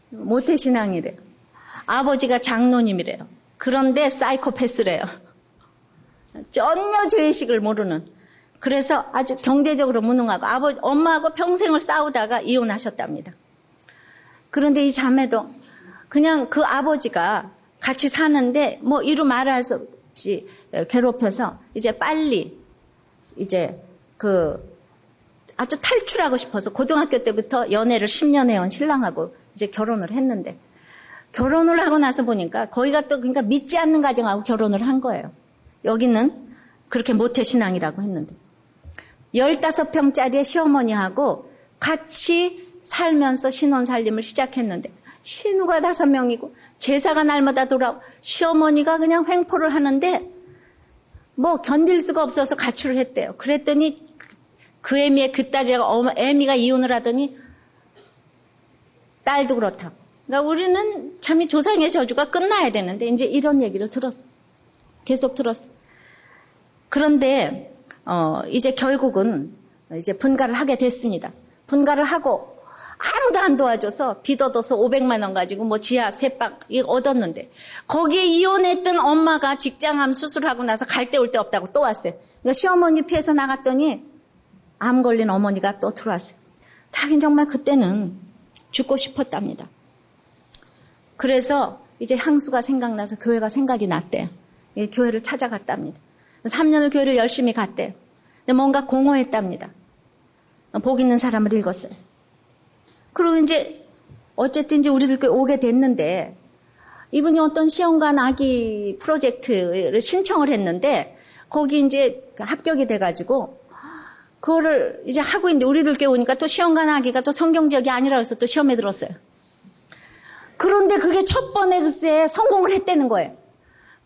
모태신앙이래요. 아버지가 장로님이래요. 그런데 사이코패스래요. 전혀 죄의식을 모르는. 그래서 아주 경제적으로 무능하고 엄마하고 평생을 싸우다가 이혼하셨답니다. 그런데 이 자매도 그냥 그 아버지가 같이 사는데 뭐 이루 말할 수 없이 괴롭혀서 이제 빨리 이제 아주 탈출하고 싶어서 고등학교 때부터 연애를 10년 해온 신랑하고 이제 결혼을 했는데 결혼을 하고 나서 보니까 거기가 또 그러니까 믿지 않는 가정하고 결혼을 한 거예요. 여기는 그렇게 모태신앙이라고 했는데 15평짜리 시어머니하고 같이 살면서 신혼살림을 시작했는데 신우가 5명이고 제사가 날마다 돌아오고 시어머니가 그냥 횡포를 하는데 뭐 견딜 수가 없어서 가출을 했대요. 그랬더니 그 애미의 그 딸이라고 애미가 이혼을 하더니 딸도 그렇다고. 그러니까 우리는 참 이 조상의 저주가 끝나야 되는데 이제 이런 얘기를 들었어. 계속 들었어. 그런데 이제 결국은 이제 분가를 하게 됐습니다. 분가를 하고 아무도 안 도와줘서 빚 얻어서 500만 원 가지고 뭐 지하 3방 얻었는데 거기에 이혼했던 엄마가 직장암 수술하고 나서 갈 데 올 데 없다고 또 왔어요. 그러니까 시어머니 피해서 나갔더니 암 걸린 어머니가 또 들어왔어요. 자기는 정말 그때는 죽고 싶었답니다. 그래서 이제 향수가 생각나서 교회가 생각이 났대요. 교회를 찾아갔답니다. 3년을 교회를 열심히 갔대요. 근데 뭔가 공허했답니다. 복 있는 사람을 읽었어요. 그리고 이제 어쨌든 이제 우리들 교회 오게 됐는데 이분이 어떤 시험관 아기 프로젝트를 신청을 했는데 거기 이제 합격이 돼가지고 그거를 이제 하고 있는데 우리들 교회 오니까 또 시험관 아기가 또 성경적이 아니라 해서 또 시험에 들었어요. 그런데 그게 첫 번에 글쎄 성공을 했다는 거예요.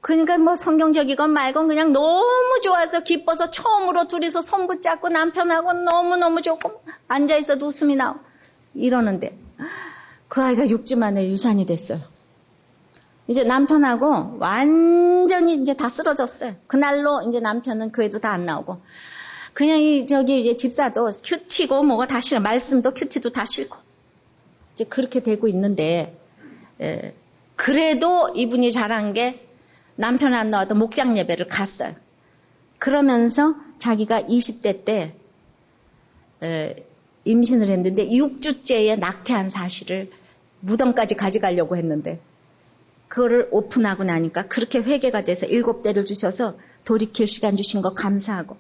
그러니까 뭐 성경적이건 말건 그냥 너무 좋아서 기뻐서 처음으로 둘이서 손 붙잡고 남편하고 너무너무 좋고 앉아있어도 웃음이 나오고 이러는데 그 아이가 6주 만에 유산이 됐어요. 이제 남편하고 완전히 이제 다 쓰러졌어요. 그날로 이제 남편은 교회도 다 안 나오고 그냥 저기 집사도 큐티고 뭐가 다 싫어. 말씀도 큐티도 다 싫고. 이제 그렇게 되고 있는데, 그래도 이분이 잘한 게 남편 안 나와도 목장 예배를 갔어요. 그러면서 자기가 20대 때 임신을 했는데 6주째에 낙태한 사실을 무덤까지 가져가려고 했는데 그거를 오픈하고 나니까 그렇게 회개가 돼서 7대를 주셔서 돌이킬 시간 주신 거 감사하고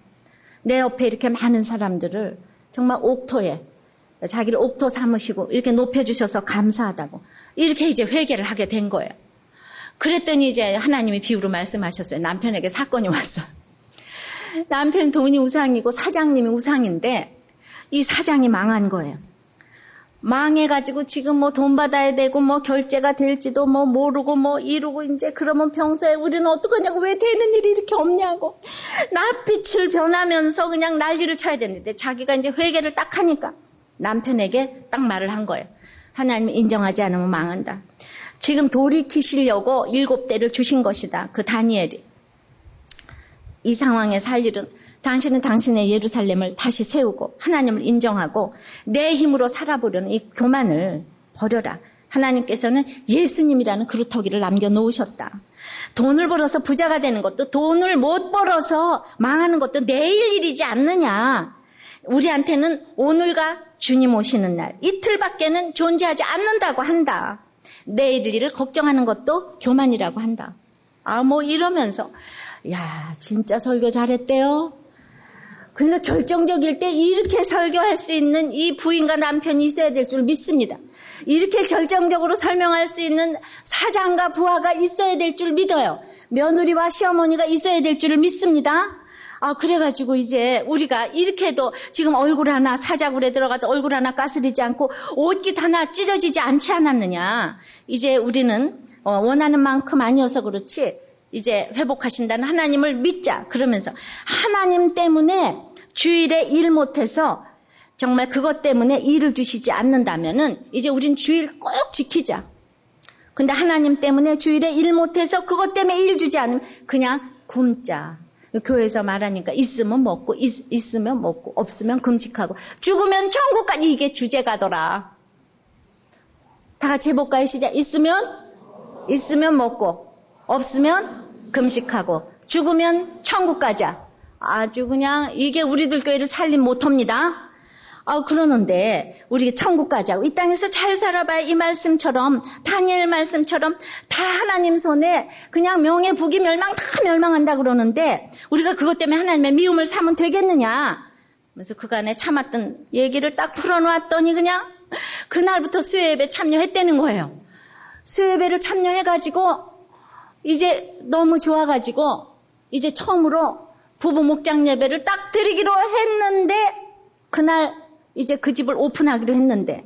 내 옆에 이렇게 많은 사람들을 정말 옥토에 자기를 옥토 삼으시고 이렇게 높여주셔서 감사하다고 이렇게 이제 회개를 하게 된 거예요. 그랬더니 이제 하나님이 비유로 말씀하셨어요. 남편에게 사건이 왔어요. 남편 돈이 우상이고 사장님이 우상인데 이 사장이 망한 거예요. 망해가지고 지금 뭐 돈 받아야 되고 뭐 결제가 될지도 뭐 모르고 뭐 이러고 이제 그러면 평소에 우리는 어떡하냐고 왜 되는 일이 이렇게 없냐고 낯빛을 변하면서 그냥 난리를 쳐야 되는데 자기가 이제 회개를 딱 하니까 남편에게 딱 말을 한 거예요. 하나님 인정하지 않으면 망한다. 지금 돌이키시려고 7대를 주신 것이다. 그 다니엘이. 이 상황에 살 일은 당신은 당신의 예루살렘을 다시 세우고 하나님을 인정하고 내 힘으로 살아보려는 이 교만을 버려라. 하나님께서는 예수님이라는 그루터기를 남겨놓으셨다. 돈을 벌어서 부자가 되는 것도 돈을 못 벌어서 망하는 것도 내일 일이지 않느냐. 우리한테는 오늘과 주님 오시는 날 이틀밖에는 존재하지 않는다고 한다. 내일 일을 걱정하는 것도 교만이라고 한다. 뭐 이러면서 야 진짜 설교 잘했대요. 그러니까 결정적일 때 이렇게 설교할 수 있는 이 부인과 남편이 있어야 될 줄 믿습니다. 이렇게 결정적으로 설명할 수 있는 사장과 부하가 있어야 될 줄 믿어요. 며느리와 시어머니가 있어야 될 줄을 믿습니다. 그래가지고 이제 우리가 이렇게도 지금 얼굴 하나 사자굴에 들어가도 얼굴 하나 까스리지 않고 옷깃 하나 찢어지지 않지 않았느냐. 이제 우리는 원하는 만큼 아니어서 그렇지 이제 회복하신다는 하나님을 믿자. 그러면서 하나님 때문에 주일에 일 못해서 정말 그것 때문에 일을 주시지 않는다면은 이제 우린 주일 꼭 지키자. 근데 하나님 때문에 주일에 일 못해서 그것 때문에 일 주지 않으면 그냥 굶자. 교회에서 말하니까 있으면 먹고 있으면 먹고 없으면 금식하고 죽으면 천국 가니 이게 주제가더라. 다 같이 해볼까요? 시작. 있으면 먹고 없으면 금식하고 죽으면 천국 가자. 아주 그냥 이게 우리들 교회를 살림 못합니다. 그러는데 우리 천국 가자고 이 땅에서 잘 살아봐야 이 말씀처럼 다니엘 말씀처럼 다 하나님 손에 그냥 명예 부귀 멸망 다 멸망한다 그러는데 우리가 그것 때문에 하나님의 미움을 사면 되겠느냐. 그래서 그간에 참았던 얘기를 딱 풀어놓았더니 그냥 그날부터 수요예배 참여했다는 거예요. 수요예배를 참여해가지고 이제 너무 좋아가지고 이제 처음으로 부부 목장 예배를 딱 드리기로 했는데 그날 이제 그 집을 오픈하기로 했는데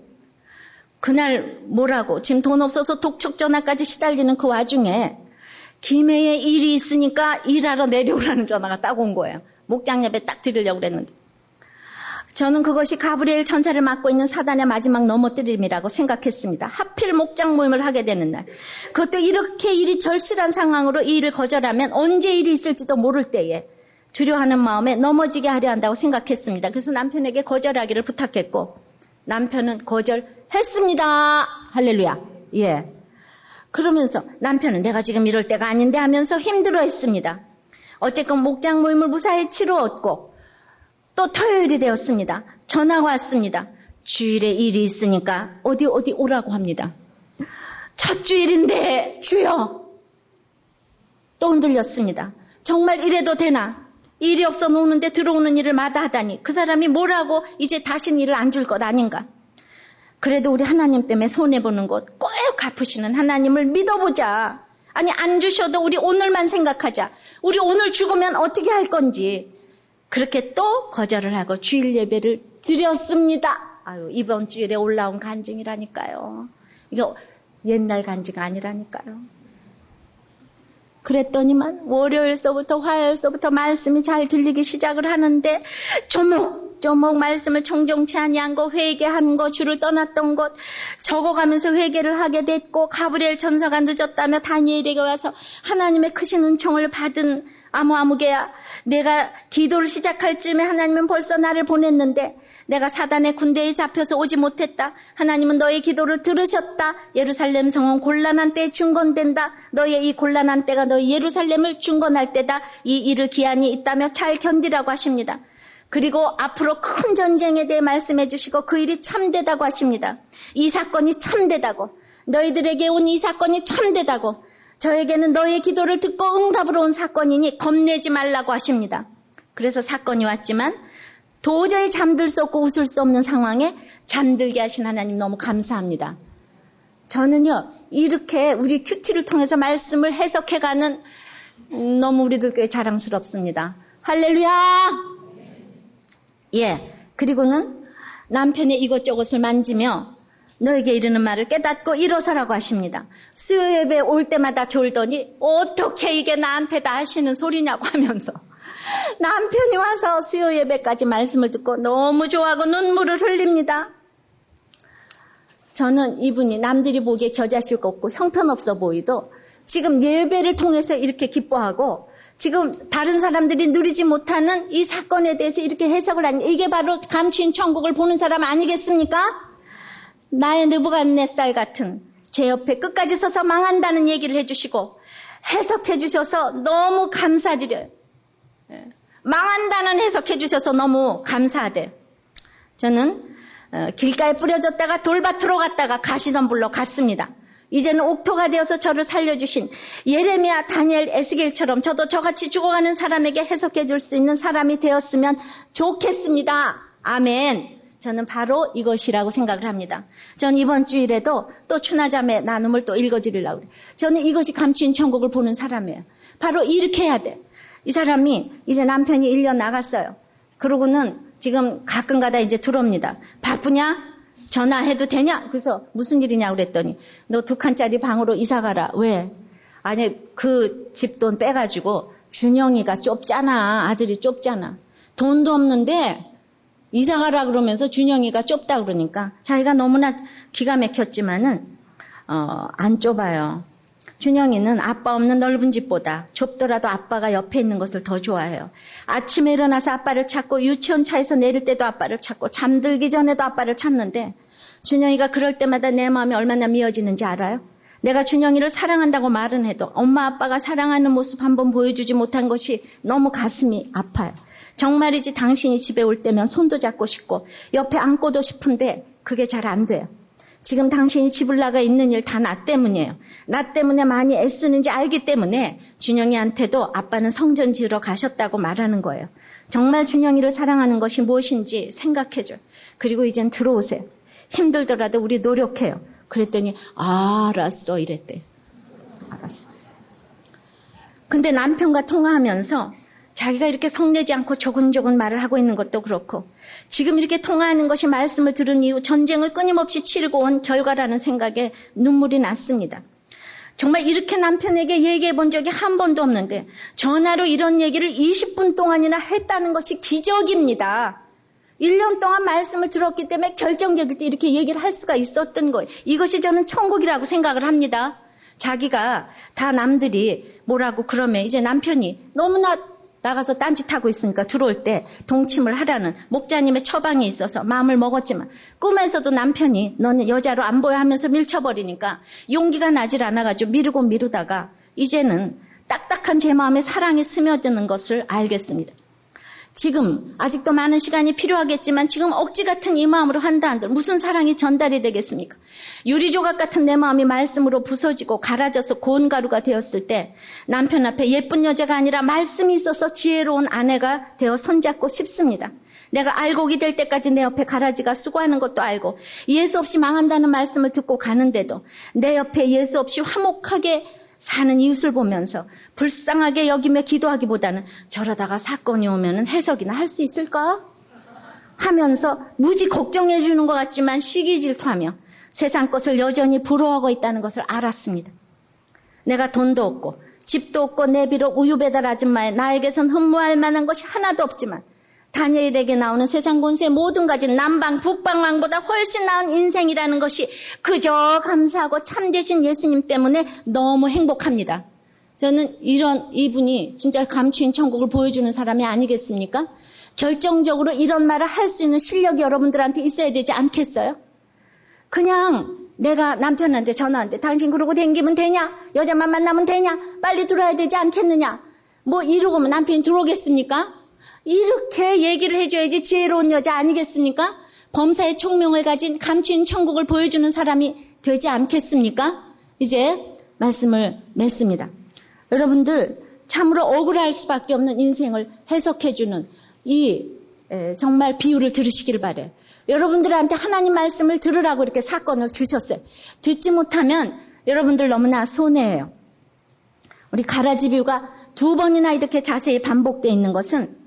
그날 뭐라고 지금 돈 없어서 독촉 전화까지 시달리는 그 와중에 김해에 일이 있으니까 일하러 내려오라는 전화가 딱 온 거예요. 목장 예배 딱 드리려고 그랬는데 저는 그것이 가브리엘 천사를 맡고 있는 사단의 마지막 넘어뜨림이라고 생각했습니다. 하필 목장 모임을 하게 되는 날. 그것도 이렇게 일이 절실한 상황으로 이 일을 거절하면 언제 일이 있을지도 모를 때에 두려워하는 마음에 넘어지게 하려 한다고 생각했습니다. 그래서 남편에게 거절하기를 부탁했고 남편은 거절했습니다. 할렐루야. 예. 그러면서 남편은 내가 지금 이럴 때가 아닌데 하면서 힘들어했습니다. 어쨌건 목장 모임을 무사히 치루었고 또 토요일이 되었습니다. 전화가 왔습니다. 주일에 일이 있으니까 어디 오라고 합니다. 첫 주일인데 주여. 또 흔들렸습니다. 정말 이래도 되나? 일이 없어 노는데 들어오는 일을 마다하다니 그 사람이 뭐라고 이제 다신 일을 안 줄 것 아닌가? 그래도 우리 하나님 때문에 손해보는 것 꼭 갚으시는 하나님을 믿어보자. 아니 안 주셔도 우리 오늘만 생각하자. 우리 오늘 죽으면 어떻게 할 건지. 그렇게 또 거절을 하고 주일 예배를 드렸습니다. 이번 주일에 올라온 간증이라니까요. 이거 옛날 간증 아니라니까요. 그랬더니만 월요일서부터 화요일서부터 말씀이 잘 들리기 시작을 하는데 조목 조목조목 말씀을 청정치 아니한 거, 회개한 거, 주를 떠났던 것 적어가면서 회개를 하게 됐고, 가브리엘 천사가 늦었다며 다니엘에게 와서 하나님의 크신 은총을 받은 아무개야, 내가 기도를 시작할 즈음에 하나님은 벌써 나를 보냈는데 내가 사단의 군대에 잡혀서 오지 못했다. 하나님은 너의 기도를 들으셨다. 예루살렘 성은 곤란한 때에 중건된다. 너의 이 곤란한 때가 너희 예루살렘을 중건할 때다. 이 일을 기한이 있다며 잘 견디라고 하십니다. 그리고 앞으로 큰 전쟁에 대해 말씀해 주시고 그 일이 참되다고 하십니다. 이 사건이 참되다고, 너희들에게 온 이 사건이 참되다고, 저에게는 너의 기도를 듣고 응답으로 온 사건이니 겁내지 말라고 하십니다. 그래서 사건이 왔지만 도저히 잠들 수 없고 웃을 수 없는 상황에 잠들게 하신 하나님 너무 감사합니다. 저는요, 이렇게 우리 큐티를 통해서 말씀을 해석해가는 너무 우리들 교회 자랑스럽습니다. 할렐루야! 예, 그리고는 남편의 이것저것을 만지며 너에게 이르는 말을 깨닫고 일어서라고 하십니다. 수요 예배 올 때마다 졸더니 어떻게 이게 나한테 다 하시는 소리냐고 하면서 남편이 와서 수요 예배까지 말씀을 듣고 너무 좋아하고 눈물을 흘립니다. 저는 이분이 남들이 보기에 겨자씨가 없고 형편없어 보이도 지금 예배를 통해서 이렇게 기뻐하고 지금 다른 사람들이 누리지 못하는 이 사건에 대해서 이렇게 해석을 하는, 이게 바로 감추인 천국을 보는 사람 아니겠습니까? 나의 느부갓네살 같은 제 옆에 끝까지 서서 망한다는 얘기를 해주시고 해석해 주셔서 너무 감사드려요. 망한다는 해석해 주셔서 너무 감사하대요. 저는 길가에 뿌려졌다가 돌밭으로 갔다가 가시덤불로 갔습니다. 이제는 옥토가 되어서 저를 살려주신 예레미야, 다니엘, 에스겔처럼 저도 저같이 죽어가는 사람에게 해석해 줄 수 있는 사람이 되었으면 좋겠습니다. 아멘. 저는 바로 이것이라고 생각을 합니다. 전 이번 주일에도 또 추나자매 나눔을 또 읽어드리려고 그래요. 저는 이것이 감추인 천국을 보는 사람이에요. 바로 이렇게 해야 돼. 이 사람이 이제 남편이 1년 나갔어요. 그러고는 지금 가끔가다 이제 들어옵니다. 바쁘냐? 전화해도 되냐? 그래서 무슨 일이냐고 그랬더니 너 2칸짜리 방으로 이사가라. 왜? 아니 그 집돈 빼가지고 준영이가 좁잖아. 아들이 좁잖아. 돈도 없는데 이사가라 그러면서 준영이가 좁다 그러니까 자기가 너무나 기가 막혔지만은 안 좁아요. 준영이는 아빠 없는 넓은 집보다 좁더라도 아빠가 옆에 있는 것을 더 좋아해요. 아침에 일어나서 아빠를 찾고 유치원 차에서 내릴 때도 아빠를 찾고 잠들기 전에도 아빠를 찾는데 준영이가 그럴 때마다 내 마음이 얼마나 미어지는지 알아요? 내가 준영이를 사랑한다고 말은 해도 엄마 아빠가 사랑하는 모습 한번 보여주지 못한 것이 너무 가슴이 아파요. 정말이지 당신이 집에 올 때면 손도 잡고 싶고 옆에 안고도 싶은데 그게 잘 안 돼요. 지금 당신이 집을 나가 있는 일 다 나 때문이에요. 나 때문에 많이 애쓰는지 알기 때문에 준영이한테도 아빠는 성전 지으러 가셨다고 말하는 거예요. 정말 준영이를 사랑하는 것이 무엇인지 생각해줘요. 그리고 이젠 들어오세요. 힘들더라도 우리 노력해요. 그랬더니 알았어 이랬대. 알았어. 근데 남편과 통화하면서 자기가 이렇게 성내지 않고 조근조근 말을 하고 있는 것도 그렇고 지금 이렇게 통화하는 것이 말씀을 들은 이후 전쟁을 끊임없이 치르고 온 결과라는 생각에 눈물이 났습니다. 정말 이렇게 남편에게 얘기해 본 적이 한 번도 없는데 전화로 이런 얘기를 20분 동안이나 했다는 것이 기적입니다. 1년 동안 말씀을 들었기 때문에 결정적일 때 이렇게 얘기를 할 수가 있었던 거예요. 이것이 저는 천국이라고 생각을 합니다. 자기가 다 남들이 뭐라고 그러면 이제 남편이 너무나 나가서 딴짓하고 있으니까 들어올 때 동침을 하라는 목자님의 처방이 있어서 마음을 먹었지만 꿈에서도 남편이 너는 여자로 안 보여 하면서 밀쳐버리니까 용기가 나질 않아가지고 미루다가 이제는 딱딱한 제 마음에 사랑이 스며드는 것을 알겠습니다. 지금 아직도 많은 시간이 필요하겠지만 지금 억지 같은 이 마음으로 한다 한들 무슨 사랑이 전달이 되겠습니까? 유리조각 같은 내 마음이 말씀으로 부서지고 갈아져서 고운 가루가 되었을 때 남편 앞에 예쁜 여자가 아니라 말씀이 있어서 지혜로운 아내가 되어 손잡고 싶습니다. 내가 알곡이 될 때까지 내 옆에 가라지가 수고하는 것도 알고 예수 없이 망한다는 말씀을 듣고 가는데도 내 옆에 예수 없이 화목하게 사는 이웃을 보면서 불쌍하게 여기며 기도하기보다는 저러다가 사건이 오면 해석이나 할 수 있을까? 하면서 무지 걱정해 주는 것 같지만 시기 질투하며 세상 것을 여전히 부러워하고 있다는 것을 알았습니다. 내가 돈도 없고 집도 없고 내비로 우유 배달 아줌마에 나에게선 흠모할 만한 것이 하나도 없지만 다니엘에게 나오는 세상 권세 모든 가진 남방 북방왕보다 훨씬 나은 인생이라는 것이 그저 감사하고 참되신 예수님 때문에 너무 행복합니다. 저는 이분이 진짜 감추인 천국을 보여주는 사람이 아니겠습니까? 결정적으로 이런 말을 할 수 있는 실력이 여러분들한테 있어야 되지 않겠어요? 그냥 내가 남편한테 전화한테 당신 그러고 댕기면 되냐? 여자만 만나면 되냐? 빨리 들어야 되지 않겠느냐? 뭐 이러고 남편이 들어오겠습니까? 이렇게 얘기를 해줘야지 지혜로운 여자 아니겠습니까? 범사의 총명을 가진 감추인 천국을 보여주는 사람이 되지 않겠습니까? 이제 말씀을 맺습니다. 여러분들 참으로 억울할 수밖에 없는 인생을 해석해주는 이 정말 비유를 들으시기를 바라요. 여러분들한테 하나님 말씀을 들으라고 이렇게 사건을 주셨어요. 듣지 못하면 여러분들 너무나 손해예요. 우리 가라지 비유가 2번이나 이렇게 자세히 반복되어 있는 것은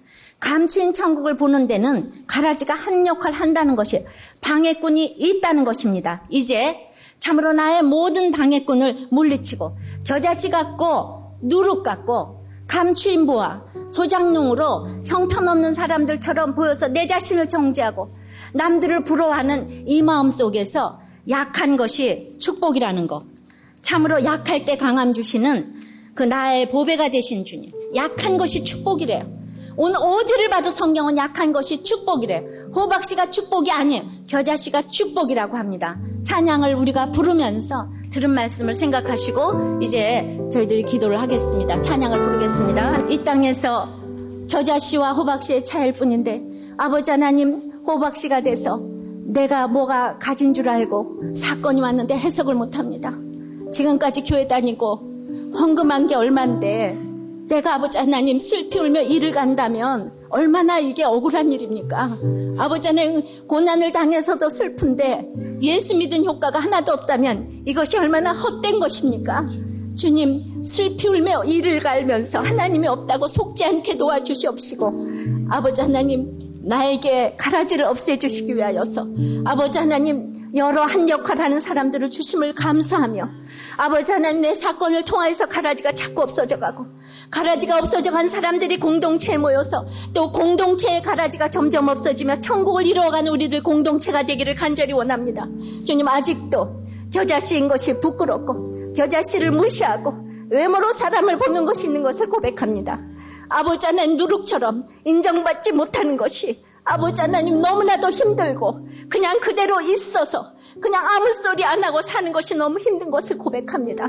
감추인 천국을 보는 데는 가라지가 한 역할을 한다는 것이에요. 방해꾼이 있다는 것입니다. 이제 참으로 나의 모든 방해꾼을 물리치고 겨자씨 같고 누룩 같고 감추인 보아 소장농으로 형편없는 사람들처럼 보여서 내 자신을 정죄하고 남들을 부러워하는 이 마음 속에서 약한 것이 축복이라는 것. 참으로 약할 때 강함 주시는 그 나의 보배가 되신 주님. 약한 것이 축복이래요. 오늘 어디를 봐도 성경은 약한 것이 축복이래요. 호박씨가 축복이 아니에요. 겨자씨가 축복이라고 합니다. 찬양을 우리가 부르면서 들은 말씀을 생각하시고 이제 저희들이 기도를 하겠습니다. 찬양을 부르겠습니다. 이 땅에서 겨자씨와 호박씨의 차이일 뿐인데 아버지 하나님 호박씨가 돼서 내가 뭐가 가진 줄 알고 사건이 왔는데 해석을 못합니다. 지금까지 교회 다니고 헌금한 게 얼만데 내가 아버지 하나님 슬피 울며 일을 간다면 얼마나 이게 억울한 일입니까? 아버지 하나님 고난을 당해서도 슬픈데 예수 믿은 효과가 하나도 없다면 이것이 얼마나 헛된 것입니까? 주님 슬피 울며 일을 갈면서 하나님이 없다고 속지 않게 도와주시옵시고 아버지 하나님 나에게 가라지를 없애주시기 위하여서 아버지 하나님 여러 한 역할을 하는 사람들을 주심을 감사하며 아버지 하나님 내 사건을 통하여서 가라지가 자꾸 없어져가고 가라지가 없어져간 사람들이 공동체에 모여서 또 공동체의 가라지가 점점 없어지며 천국을 이루어가는 우리들 공동체가 되기를 간절히 원합니다. 주님 아직도 겨자씨인 것이 부끄럽고 겨자씨를 무시하고 외모로 사람을 보는 것이 있는 것을 고백합니다. 아버지 하나님 누룩처럼 인정받지 못하는 것이 아버지 하나님 너무나도 힘들고 그냥 그대로 있어서 그냥 아무 소리 안 하고 사는 것이 너무 힘든 것을 고백합니다.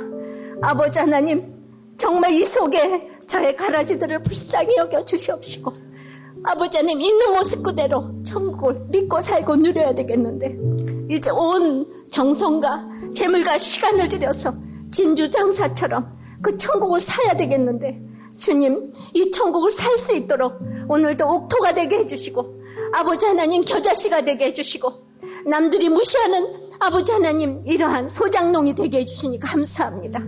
아버지 하나님 정말 이 속에 저의 가라지들을 불쌍히 여겨 주시옵시고 아버지 하나님 있는 모습 그대로 천국을 믿고 살고 누려야 되겠는데 이제 온 정성과 재물과 시간을 들여서 진주장사처럼 그 천국을 사야 되겠는데 주님 이 천국을 살 수 있도록 오늘도 옥토가 되게 해주시고 아버지 하나님 겨자씨가 되게 해주시고 남들이 무시하는 아버지 하나님 이러한 소장농이 되게 해주시니 감사합니다.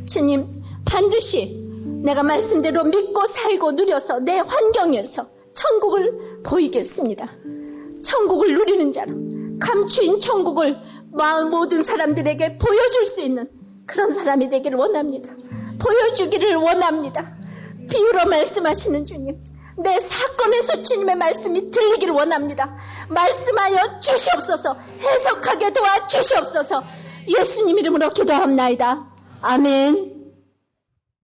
주님 반드시 내가 말씀대로 믿고 살고 누려서 내 환경에서 천국을 보이겠습니다. 천국을 누리는 자로 감추인 천국을 모든 사람들에게 보여줄 수 있는 그런 사람이 되기를 원합니다. 보여주기를 원합니다. 비유로 말씀하시는 주님 내 사건에서 주님의 말씀이 들리기를 원합니다. 말씀하여 주시옵소서 해석하게 도와주시옵소서 예수님 이름으로 기도합나이다. 아멘.